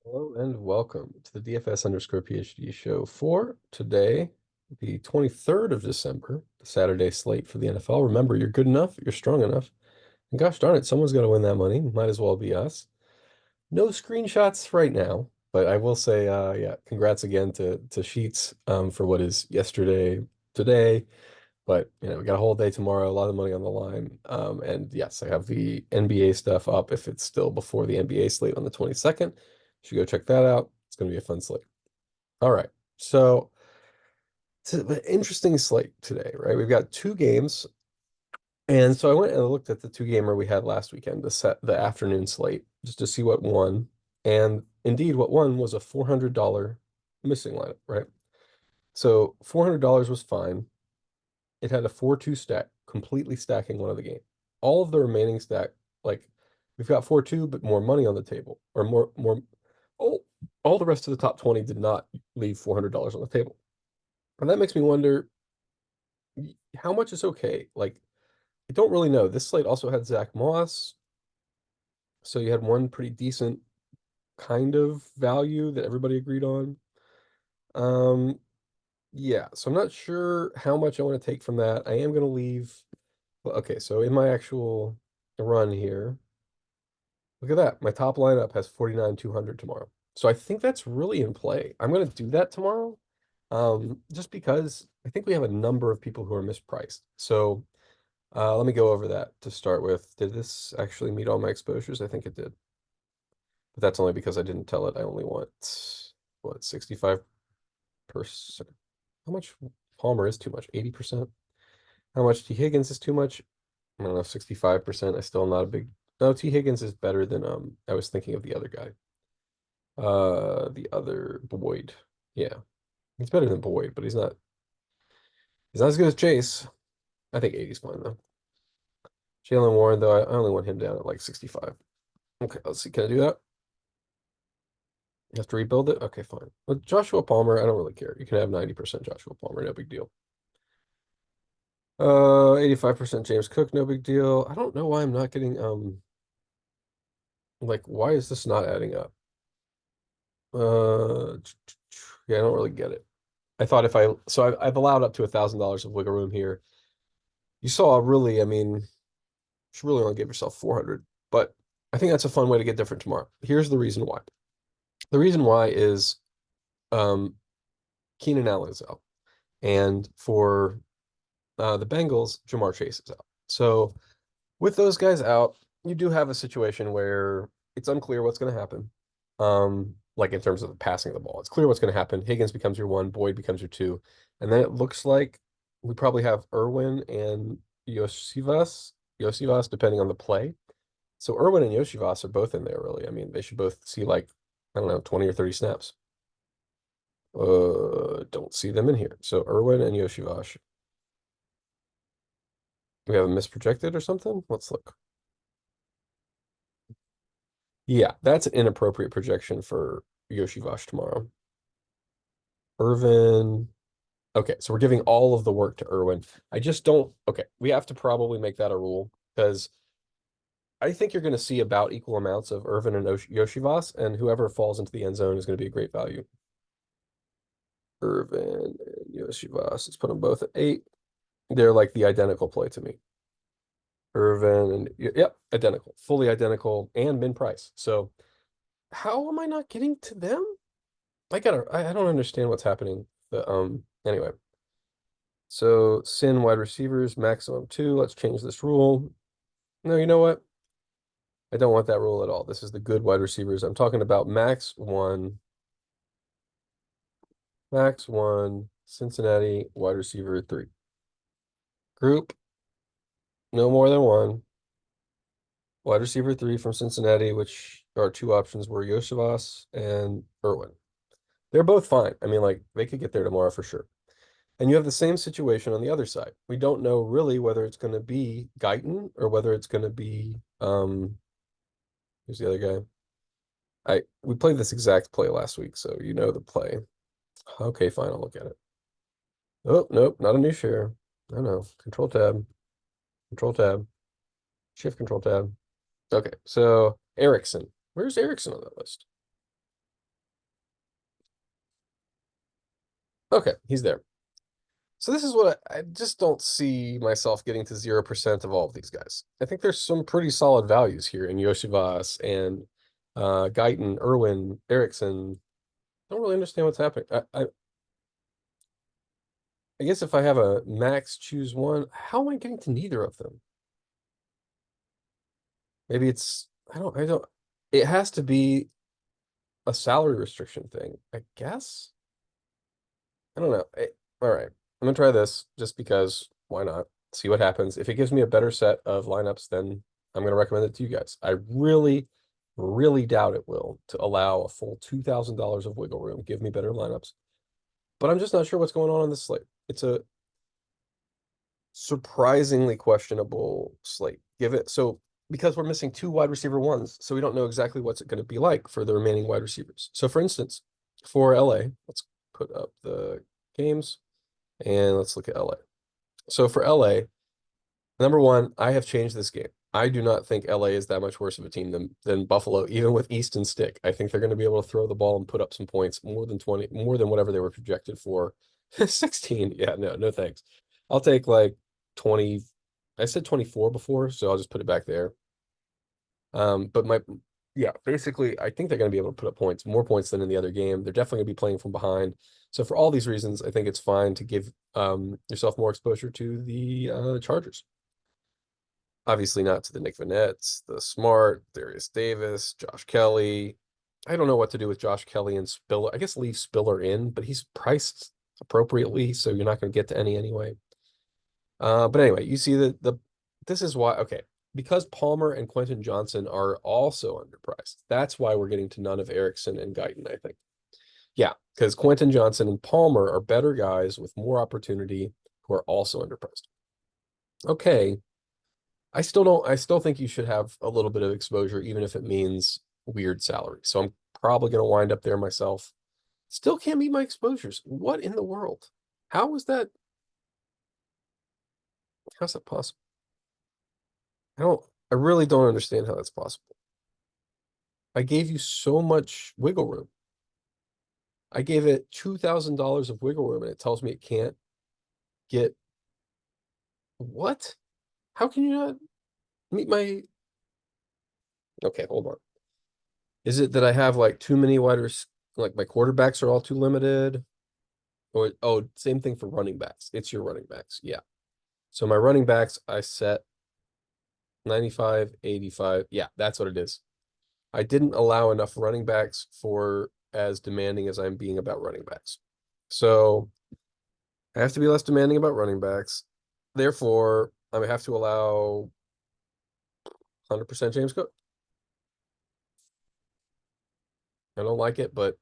Hello and welcome to the DFS underscore PhD show for today, the 23rd of December, the Saturday slate for the NFL. Remember, you're good enough, you're strong enough, and gosh darn it, someone's got to win that money. Might as well be us. No screenshots right now, but I will say, yeah, congrats again to Sheets for what is yesterday, today. But we got a whole day tomorrow, a lot of money on the line. And yes, I have the NBA stuff up if it's still before the NBA slate on the 22nd. You should go check that out. It's going to be a fun slate. All right. So it's an interesting slate today, right? We've got two games. And so I went and I looked at the two gamer we had last weekend, the afternoon slate, just to see what won. And indeed, what won was a $400 missing lineup, right? So $400 was fine. It had a 4-2 stack, completely stacking one of the game. All of the remaining stack, like we've got 4-2, but more money on the table, or more. All the rest of the top 20 did not leave $400 on the table. And that makes me wonder how much is okay. Like, I don't really know. This slate also had Zach Moss, so you had one pretty decent kind of value that everybody agreed on. Um, yeah, so I'm not sure how much I want to take from that. I am going to leave. Well, okay, so in my actual run here, look at that. My top lineup has 49,200 tomorrow. So I think that's really in play. I'm going to do that tomorrow. Just because I think we have a number of people who are mispriced. So let me go over that to start with. Did this actually meet all my exposures? I think it did. But that's only because I didn't tell it. I only want, what, 65%? How much Palmer is too much? 80%? How much T. Higgins is too much? I don't know, 65%. I still not a big. No, T. Higgins is better than I was thinking of the other guy. The other Boyd. Yeah. He's better than Boyd, but he's not as good as Chase. I think 80 is fine though. Jalen Warren, though, I only want him down at like 65. Okay, let's see. Can I do that? You have to rebuild it? Okay, fine. With Joshua Palmer, I don't really care. You can have 90% Joshua Palmer, no big deal. 85% James Cook, no big deal. I don't know why I'm not getting like why is this not adding up? Uh, yeah, I don't really get it. I thought if I so I've allowed up to $1,000 of wiggle room here. You saw really, I mean, you should really only give yourself 400, but I think that's a fun way to get different tomorrow. Here's the reason why. The reason why is um Keenan Allen is out, and for the Bengals, Jamar Chase is out. So with those guys out, you do have a situation where it's unclear what's going to happen. Like in terms of the passing of the ball, it's clear what's going to happen. Higgins becomes your one, Boyd becomes your two, and then it looks like we probably have Irwin and Iosivas, depending on the play. So Irwin and Iosivas are both in there, really. I mean, they should both see like, I don't know, 20 or 30 snaps. Don't see them in here. So Irwin and Iosivas. We have a misprojected or something? Let's look. Yeah, that's an inappropriate projection for Iosivas tomorrow. Irvin. Okay, so we're giving all of the work to Irwin. I just don't. Okay, we have to probably make that a rule because I think you're going to see about equal amounts of Irvin and Iosivas, and whoever falls into the end zone is going to be a great value. Irvin and Iosivas. Let's put them both at 8. They're like the identical play to me. Irvin and yep, identical, fully identical, and min price. So how am I not getting to them? I don't understand what's happening. Anyway. So Cin wide receivers, maximum 2. Let's change this rule. No, you know what? I don't want that rule at all. This is the good wide receivers. I'm talking about max one, Cincinnati wide receiver 3. Group, no more than one. Wide receiver 3 from Cincinnati, which our two options were Iosivas and Irwin. They're both fine. I mean, like, they could get there tomorrow for sure. And you have the same situation on the other side. We don't know really whether it's going to be Guyton or whether it's going to be who's the other guy? We played this exact play last week, so you know the play. Okay, fine, I'll look at it. Oh, nope, not a new share. I know. Control tab, shift control tab. Okay, so Erickson. Where's Erickson on that list? Okay, he's there. So this is what I just don't see myself getting to 0% of all of these guys. I think there's some pretty solid values here in Iosivas and Guyton, Irwin, Erickson. Don't really understand what's happening. I guess if I have a max choose one, how am I getting to neither of them? Maybe it's I don't it has to be a salary restriction thing, I guess. I don't know. All right. I'm gonna try this just because why not? See what happens. If it gives me a better set of lineups, then I'm gonna recommend it to you guys. I really, really doubt it will to allow a full $2,000 of wiggle room, give me better lineups. But I'm just not sure what's going on this slate. It's a surprisingly questionable slate. Give it so because we're missing two wide receiver ones, so we don't know exactly what's it going to be like for the remaining wide receivers. So for instance, for LA, let's put up the games and let's look at LA. So for LA, number one, I have changed this game. I do not think LA is that much worse of a team than Buffalo, even with Easton Stick. I think they're going to be able to throw the ball and put up some points, more than 20, more than whatever they were projected for. 16. Yeah, no thanks. I'll take like 20. I said 24 before, so I'll just put it back there. But yeah, basically, I think they're going to be able to put up points, more points than in the other game. They're definitely going to be playing from behind. So for all these reasons, I think it's fine to give yourself more exposure to the Chargers. Obviously not to the Nick Vannettes, the Smart, Darius Davis, Josh Kelly. I don't know what to do with Josh Kelly and Spiller. I guess leave Spiller in, but he's priced appropriately, so you're not going to get to any anyway. But anyway, you see this is why, okay, because Palmer and Quentin Johnson are also underpriced. That's why we're getting to none of Erickson and Guyton, I think. Yeah, because Quentin Johnson and Palmer are better guys with more opportunity who are also underpriced. Okay. I still think you should have a little bit of exposure, even if it means weird salary. So I'm probably going to wind up there myself. Still can't meet my exposures. What in the world? How is that? How's that possible? I really don't understand how that's possible. I gave you so much wiggle room. I gave it $2,000 of wiggle room and it tells me it can't get what? How can you not meet my okay, hold on. Is it that I have like too many like my quarterbacks are all too limited? Or oh, same thing for running backs. It's your running backs. Yeah. So my running backs I set 95, 85. Yeah, that's what it is. I didn't allow enough running backs for as demanding as I'm being about running backs. So I have to be less demanding about running backs. Therefore, I have to allow 100% James Cook. I don't like it, but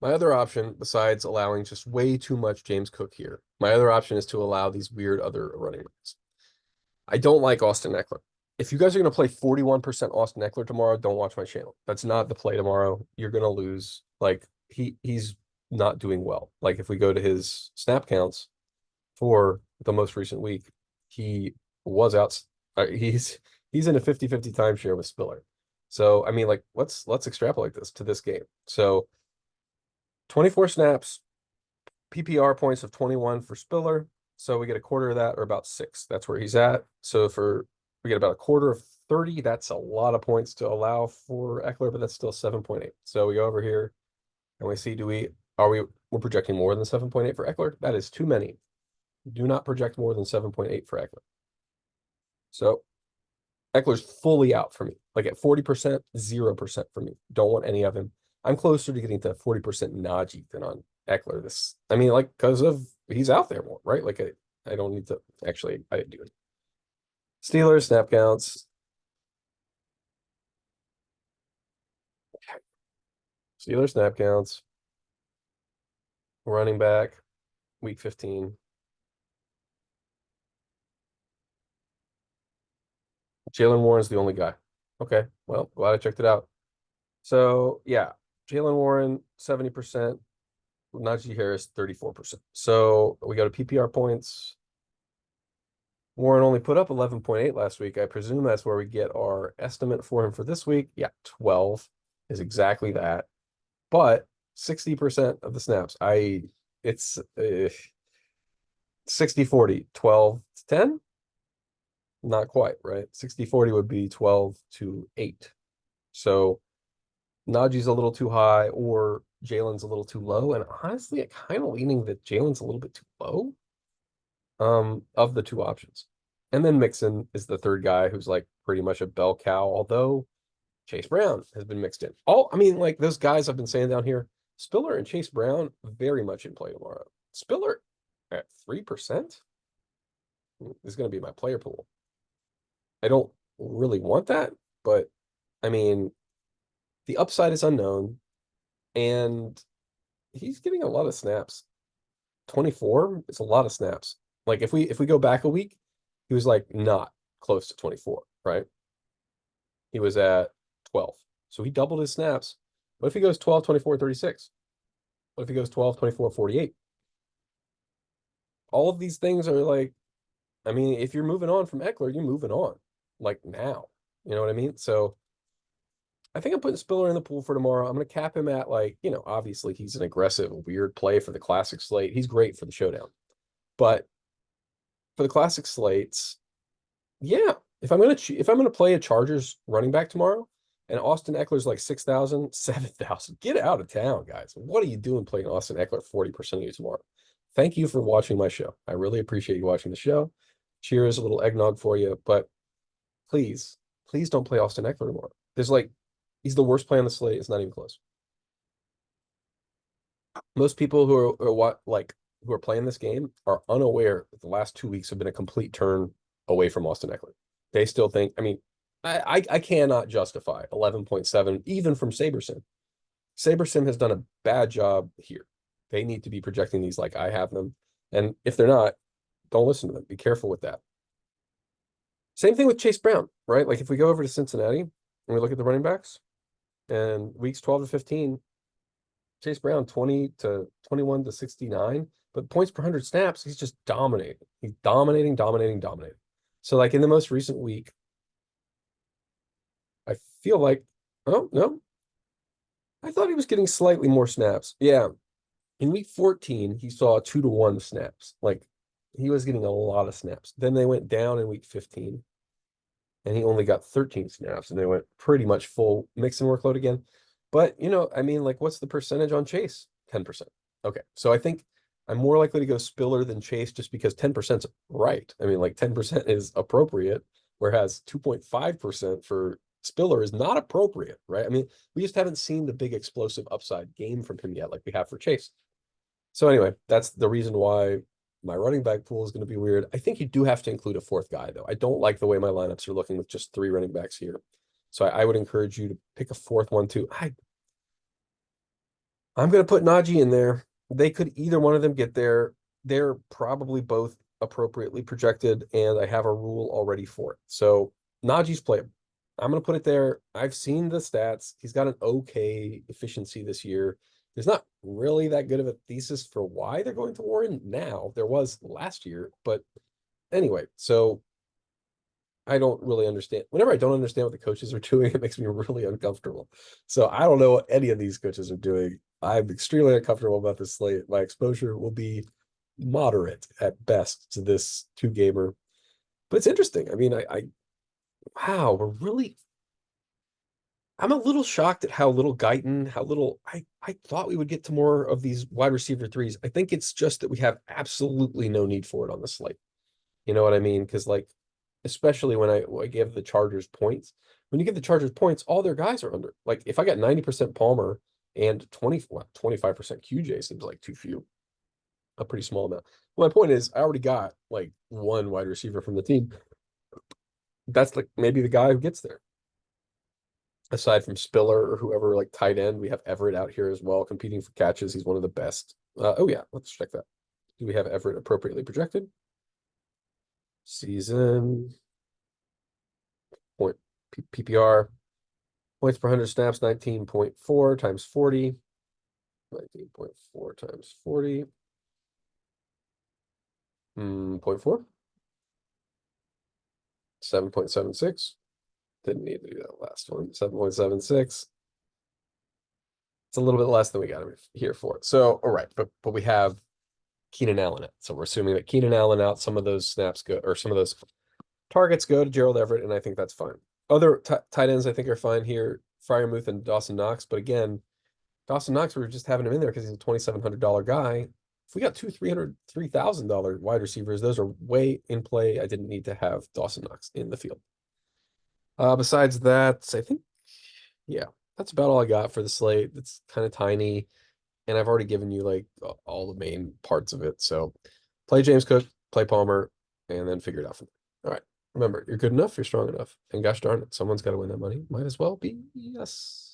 my other option, besides allowing just way too much James Cook here, my other option is to allow these weird other running backs. I don't like Austin Eckler. If you guys are going to play 41% Austin Eckler tomorrow, don't watch my channel. That's not the play tomorrow. You're going to lose. Like he's not doing well. Like if we go to his snap counts for the most recent week, he was out. He's in a 50-50 timeshare with Spiller. So I mean, like let's extrapolate this to this game. So 24 snaps, PPR points of 21 for Spiller. So we get a quarter of that, or about 6. That's where he's at. So we get about a quarter of 30. That's a lot of points to allow for Eckler, but that's still 7.8. So we go over here and we see, we're projecting more than 7.8 for Eckler? That is too many. Do not project more than 7.8 for Eckler. So Eckler's fully out for me. Like at 40%, 0% for me. Don't want any of him. I'm closer to getting to 40% Najee than on Eckler. I mean, like, because of he's out there more, right? Like, I don't need to actually, I do it. Steelers snap counts. Steelers snap counts. Running back, week 15. Jalen Warren's the only guy. Okay, well, glad I checked it out. So, yeah, Jalen Warren, 70%. Najee Harris, 34%. So we go to PPR points. Warren only put up 11.8 last week. I presume that's where we get our estimate for him for this week. Yeah, 12 is exactly that. But 60% of the snaps. It's 60-40, 12-10? Not quite, right? 60-40 would be 12-8. So Najee's a little too high or Jalen's a little too low. And honestly, I'm kind of leaning that Jalen's a little bit too low of the two options. And then Mixon is the third guy who's like pretty much a bell cow, although Chase Brown has been mixed in. I mean, like those guys I've been saying down here, Spiller and Chase Brown very much in play tomorrow. Spiller at 3% is going to be my player pool. I don't really want that, but I mean, the upside is unknown, and he's getting a lot of snaps. 24 is a lot of snaps. Like if we go back a week, he was like not close to 24, right? He was at 12. So he doubled his snaps. What if he goes 12, 24, 36? What if he goes 12, 24, 48? All of these things are like, I mean, if you're moving on from Eckler, you're moving on like now. You know what I mean? So I think I'm putting Spiller in the pool for tomorrow. I'm going to cap him at like, obviously he's an aggressive, weird play for the classic slate. He's great for the showdown. But for the classic slates, yeah, if I'm gonna play a Chargers running back tomorrow and Austin Eckler's like 6,000, 7,000, get out of town, guys. What are you doing playing Austin Eckler 40% of you tomorrow? Thank you for watching my show. I really appreciate you watching the show. Cheers, a little eggnog for you, but please, please don't play Austin Eckler tomorrow. He's the worst play on the slate. It's not even close. Most people who are playing this game are unaware that the last 2 weeks have been a complete turn away from Austin Eckler. They still think, I mean, I cannot justify 11.7 even from SaberSim. SaberSim has done a bad job here. They need to be projecting these like I have them. And if they're not, don't listen to them. Be careful with that. Same thing with Chase Brown, right? Like if we go over to Cincinnati and we look at the running backs and weeks 12 to 15, Chase Brown 20 to 21 to 69, but points per 100 snaps, he's just dominating. He's dominating. So like in the most recent week, I feel like, oh, no, I thought he was getting slightly more snaps. Yeah. In week 14, he saw 2-to-1 snaps. Like he was getting a lot of snaps. Then they went down in week 15 and he only got 13 snaps and they went pretty much full Mixon workload again. But, I mean, like, what's the percentage on Chase? 10%. Okay. So I think I'm more likely to go Spiller than Chase just because 10% is right. I mean, like 10% is appropriate, whereas 2.5% for Spiller is not appropriate, right? I mean, we just haven't seen the big explosive upside game from him yet, like we have for Chase. So anyway, that's the reason why my running back pool is going to be weird. I think you do have to include a fourth guy, though. I don't like the way my lineups are looking with just 3 running backs here. So I would encourage you to pick a fourth one, too. I'm going to put Najee in there. They could either one of them get there. They're probably both appropriately projected, and I have a rule already for it. So Najee's playable. I'm going to put it there. I've seen the stats. He's got an okay efficiency this year. There's not really that good of a thesis for why they're going to Warren now. There was last year, but anyway, so I don't really understand. Whenever I don't understand what the coaches are doing, it makes me really uncomfortable. So I don't know what any of these coaches are doing. I'm extremely uncomfortable about this slate. My exposure will be moderate at best to this 2-gamer. But it's interesting. I mean, wow, I'm a little shocked at how little Guyton, how little I thought we would get to more of these wide receiver threes. I think it's just that we have absolutely no need for it on the slate. You know what I mean? Because like, especially when I give the Chargers points, when you give the Chargers points, all their guys are under. Like if I got 90% Palmer and 25% QJ seems like too few, a pretty small amount. Well, my point is I already got like one wide receiver from the team. That's like maybe the guy who gets there. Aside from Spiller or whoever, like tight end, we have Everett out here as well, competing for catches. He's one of the best. Oh yeah, let's check that. Do we have Everett appropriately projected? Season point PPR points per 100 snaps 19.4 times 40. 19.4 times 40. 0.4. 7.76. Didn't need to do that last one. 7.76. It's a little bit less than we got here for it. So, all right, but we have Keenan Allen out. So we're assuming that Keenan Allen out, some of those snaps go, or some of those targets go to Gerald Everett, and I think that's fine. Other tight ends I think are fine here, Freiermuth and Dawson Knox. But again, Dawson Knox, we were just having him in there because he's a $2,700 guy. If we got two $303,000 wide receivers, those are way in play. I didn't need to have Dawson Knox in the field. Besides that, I think, yeah, that's about all I got for the slate. It's kind of tiny, and I've already given you like all the main parts of it. So play James Cook, play Palmer, and then figure it out from there. All right. Remember, you're good enough, you're strong enough. And gosh darn it, someone's got to win that money. Might as well be us.